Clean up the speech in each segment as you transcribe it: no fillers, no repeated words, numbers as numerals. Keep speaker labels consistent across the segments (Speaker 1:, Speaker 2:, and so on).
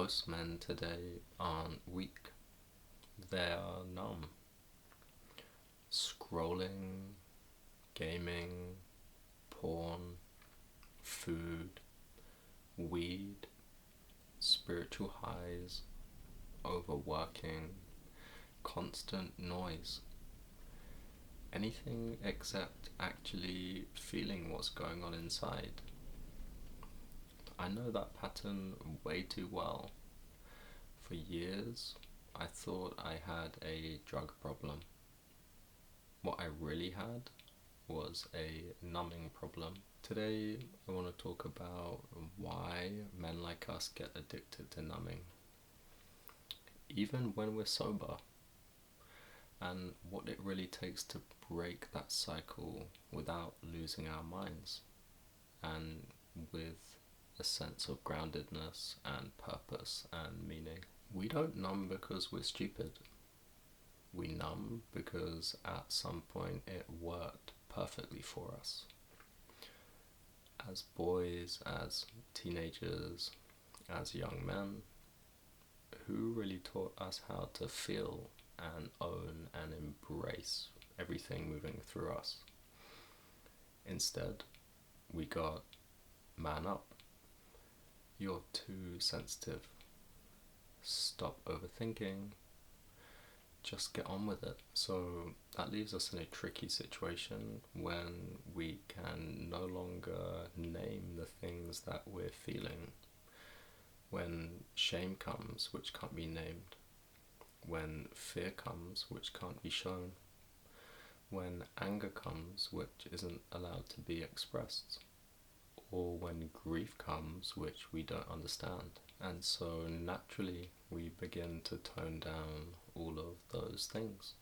Speaker 1: Most men today aren't weak, they are numb. Scrolling, gaming, porn, food, weed, spiritual highs, overworking, constant noise. Anything except actually feeling what's going on inside. I know that pattern way too well. For years, I thought I had a drug problem. What I really had was a numbing problem. Today, I want to talk about why men like us get addicted to numbing, even when we're sober, and what it really takes to break that cycle without losing our minds, and with a sense of groundedness and purpose and meaning. We don't numb because we're stupid. We numb because at some point it worked perfectly for us. As boys, as teenagers, as young men, who really taught us how to feel and own and embrace everything moving through us? Instead, we got man up. You're too sensitive. Stop overthinking. Just get on with it. So that leaves us in a tricky situation when we can no longer name the things that we're feeling. When shame comes, which can't be named. When fear comes, which can't be shown. When anger comes, which isn't allowed to be expressed. Or when grief comes, which we don't understand. And so naturally we begin to tone down all of those things.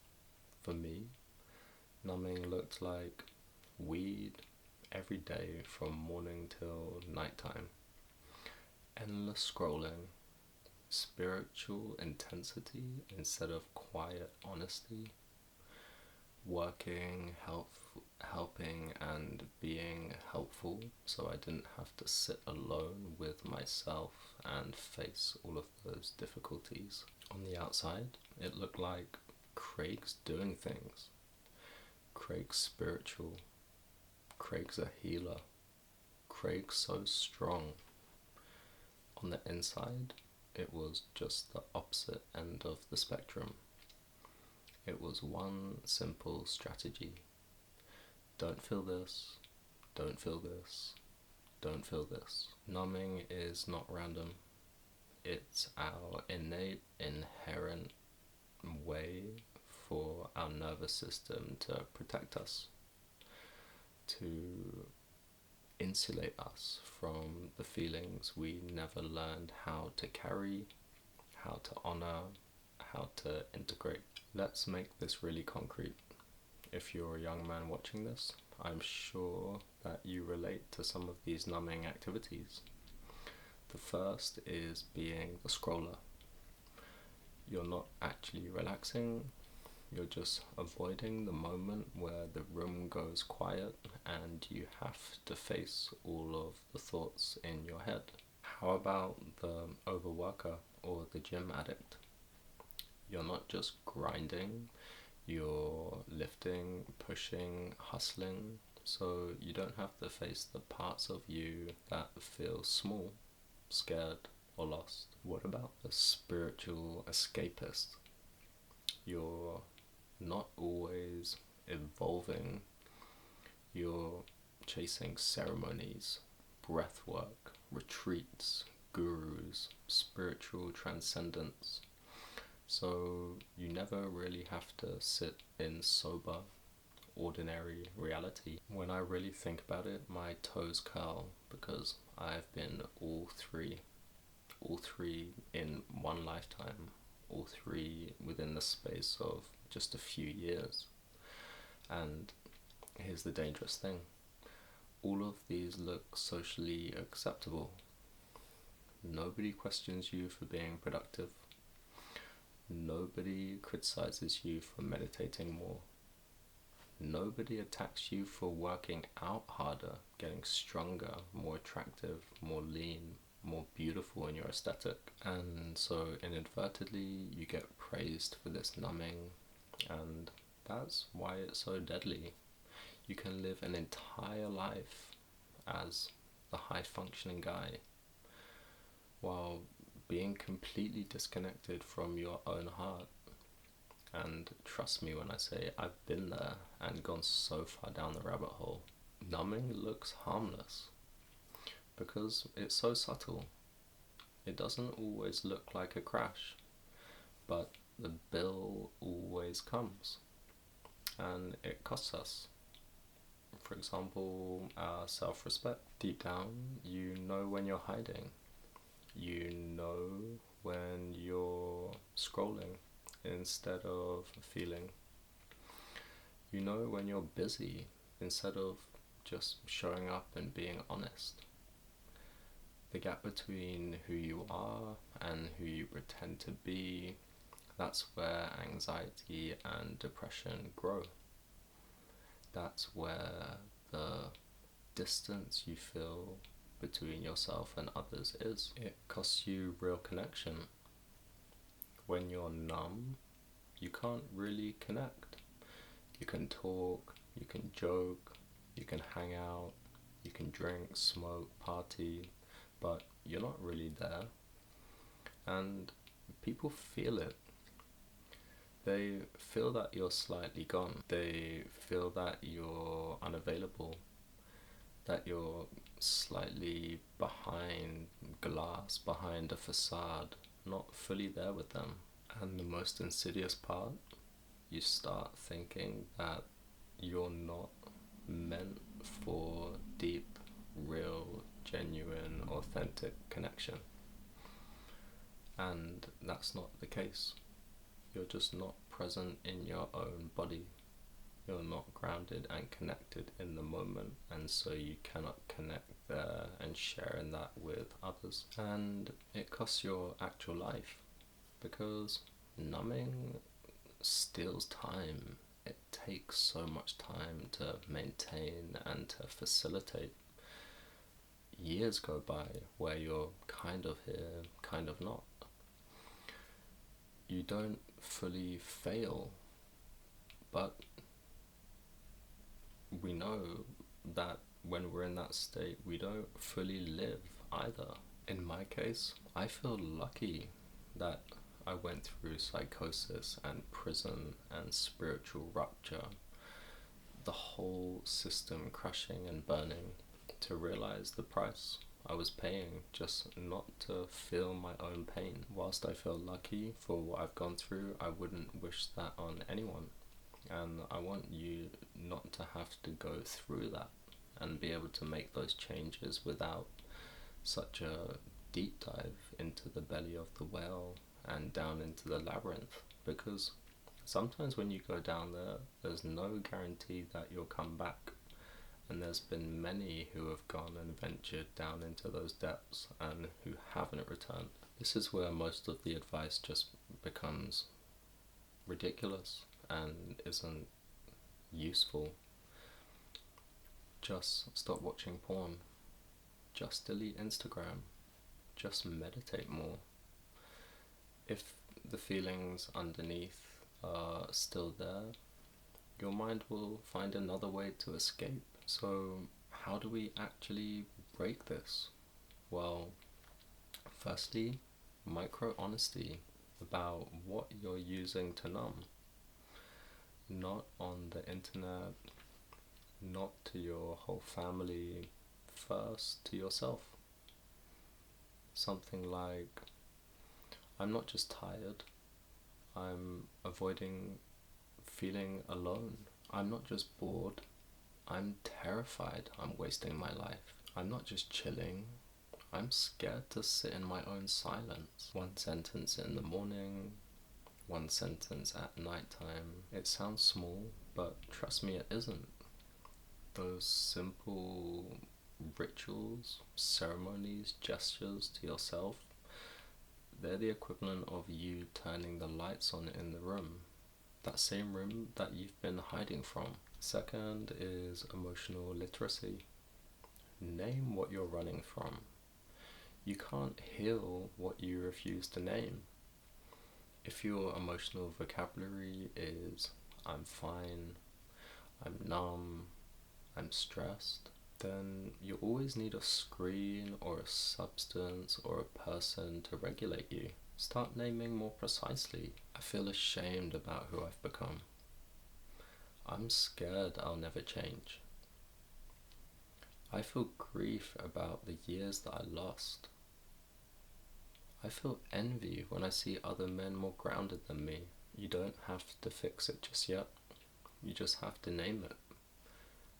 Speaker 1: For me, numbing looked like weed every day from morning till nighttime. Endless scrolling, spiritual intensity instead of quiet honesty, working, helping and being helpful so I didn't have to sit alone with myself and face all of those difficulties. On the outside, it looked like Craig's doing things. Craig's spiritual. Craig's a healer. Craig's so strong. On the inside, it was just the opposite end of the spectrum. It was one simple strategy. Don't feel this, don't feel this, don't feel this. Numbing is not random. It's our innate, inherent way for our nervous system to protect us, to insulate us from the feelings we never learned how to carry, how to honor, how to integrate. Let's make this really concrete. If you're a young man watching this, I'm sure that you relate to some of these numbing activities. The first is being the scroller. You're not actually relaxing, you're just avoiding the moment where the room goes quiet and you have to face all of the thoughts in your head. How about the overworker or the gym addict? You're not just grinding, you're lifting, pushing, hustling, so you don't have to face the parts of you that feel small, scared, or lost. What about the spiritual escapist? You're not always evolving, you're chasing ceremonies, breath work, retreats, gurus, spiritual transcendence. So you never really have to sit in sober, ordinary reality. When I really think about it, my toes curl because I've been all three in one lifetime, all three within the space of just a few years. And here's the dangerous thing. All of these look socially acceptable. Nobody questions you for being productive. Nobody criticizes you for meditating more. Nobody attacks you for working out harder, getting stronger, more attractive, more lean, more beautiful in your aesthetic. And so inadvertently you get praised for this numbing, and that's why it's so deadly. You can live an entire life as the high functioning guy while being completely disconnected from your own heart. And trust me when I say I've been there and gone so far down the rabbit hole. Numbing looks harmless because it's so subtle. It doesn't always look like a crash, but the bill always comes, and it costs us. For example, our self-respect. Deep down, you know when you're hiding. You know when you're scrolling instead of feeling. You know when you're busy instead of just showing up and being honest. The gap between who you are and who you pretend to be, that's where anxiety and depression grow. That's where the distance you feel between yourself and others is. It costs you real connection. When you're numb, you can't really connect. You can talk, you can joke, you can hang out, you can drink, smoke, party, but you're not really there. And people feel it. They feel that you're slightly gone. They feel that you're unavailable, that you're slightly behind glass, behind a facade, not fully there with them. And the most insidious part, you start thinking that you're not meant for deep, real, genuine, authentic connection. And that's not the case. You're just not present in your own body. You're not grounded and connected in the moment, and so you cannot connect there and share in that with others. And it costs your actual life, because numbing steals time. It takes so much time to maintain and to facilitate. Years go by where you're kind of here, kind of not. You don't fully fail, but we know that when we're in that state, we don't fully live either. In my case, I feel lucky that I went through psychosis and prison and spiritual rupture, the whole system crashing and burning, to realize the price I was paying just not to feel my own pain. Whilst I feel lucky for what I've gone through, I wouldn't wish that on anyone. And I want you not to have to go through that and be able to make those changes without such a deep dive into the belly of the whale and down into the labyrinth. Because sometimes when you go down there, there's no guarantee that you'll come back. And there's been many who have gone and ventured down into those depths and who haven't returned. This is where most of the advice just becomes ridiculous and isn't useful. Just stop watching porn. Just delete Instagram. Just meditate more. If the feelings underneath are still there, your mind will find another way to escape. So how do we actually break this? Well, firstly, micro-honesty about what you're using to numb. Not on the internet, not to your whole family, first to yourself. Something like, I'm not just tired, I'm avoiding feeling alone. I'm not just bored, I'm terrified I'm wasting my life. I'm not just chilling, I'm scared to sit in my own silence. One sentence in the morning, one sentence at nighttime. It sounds small, but trust me, it isn't. Those simple rituals, ceremonies, gestures to yourself, they're the equivalent of you turning the lights on in the room. That same room that you've been hiding from. Second is emotional literacy. Name what you're running from. You can't heal what you refuse to name. If your emotional vocabulary is I'm fine, I'm numb, I'm stressed, then you always need a screen or a substance or a person to regulate you. Start naming more precisely. I feel ashamed about who I've become. I'm scared I'll never change. I feel grief about the years that I lost. I feel envy when I see other men more grounded than me. You don't have to fix it just yet. You just have to name it.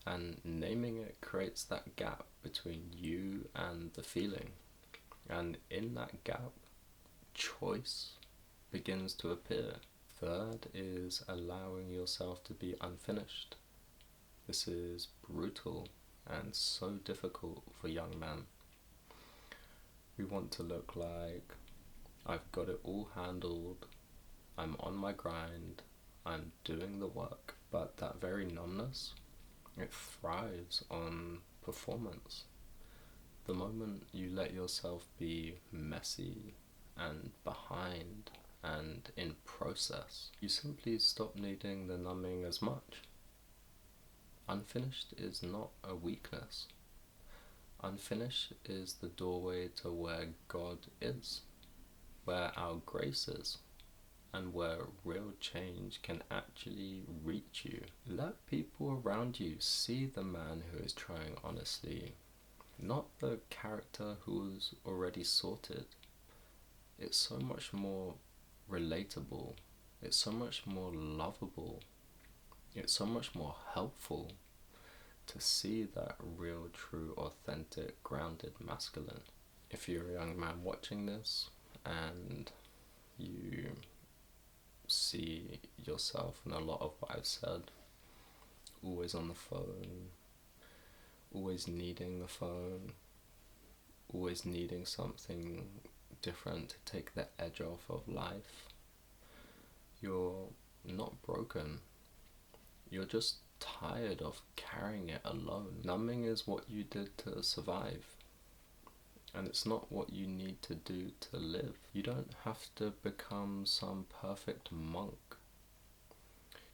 Speaker 1: And naming it creates that gap between you and the feeling. And in that gap, choice begins to appear. Third is allowing yourself to be unfinished. This is brutal and so difficult for young men. We want to look like I've got it all handled, I'm on my grind, I'm doing the work, but that very numbness, it thrives on performance. The moment you let yourself be messy and behind and in process, you simply stop needing the numbing as much. Unfinished is not a weakness. Unfinished is the doorway to where God is, where our grace is, and where real change can actually reach you. Let people around you see the man who is trying honestly, not the character who's already sorted. It's so much more relatable, it's so much more lovable, it's so much more helpful to see that real, true, authentic, grounded masculine. If you're a young man watching this and you see yourself in a lot of what I've said, always on the phone, always needing the phone, always needing something different to take the edge off of life, you're not broken. You're just tired of carrying it alone. Numbing is what you did to survive, and it's not what you need to do to live. You don't have to become some perfect monk.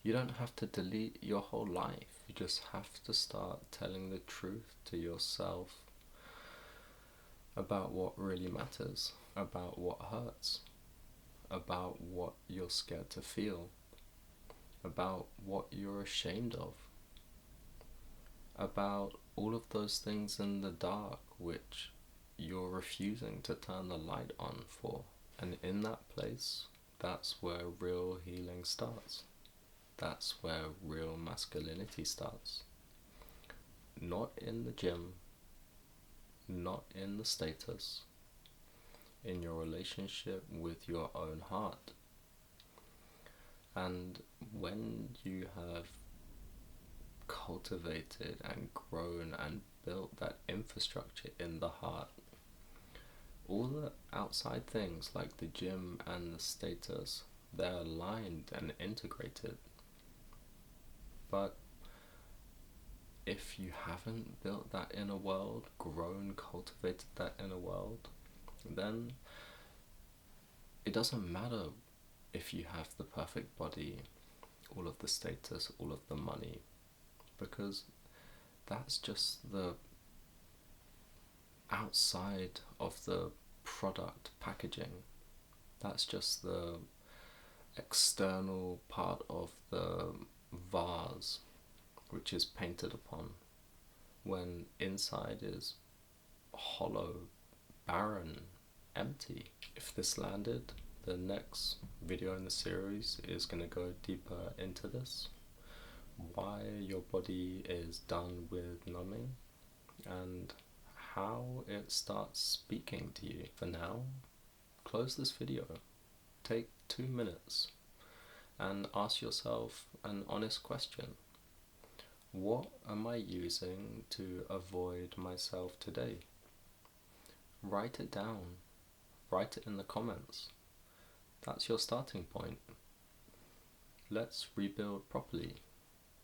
Speaker 1: You don't have to delete your whole life. You just have to start telling the truth to yourself about what really matters, about what hurts, about what you're scared to feel, about what you're ashamed of, about all of those things in the dark which you're refusing to turn the light on for. And in that place, that's where real healing starts. That's where real masculinity starts. Not in the gym, not in the status, in your relationship with your own heart. And when you have cultivated and grown and built that infrastructure in the heart, all the outside things like the gym and the status, they're aligned and integrated. But if you haven't built that inner world, grown, cultivated that inner world, then it doesn't matter if you have the perfect body, all of the status, all of the money, because that's just the outside of the product packaging. That's just the external part of the vase which is painted upon, when inside is hollow, barren, empty. If this landed, the next video in the series is going to go deeper into this, why your body is done with numbing and how it starts speaking to you. For now, close this video, take 2 minutes and ask yourself an honest question. What am I using to avoid myself today? Write it down. Write it in the comments. That's your starting point. Let's rebuild properly,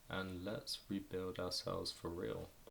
Speaker 1: and let's rebuild ourselves for real.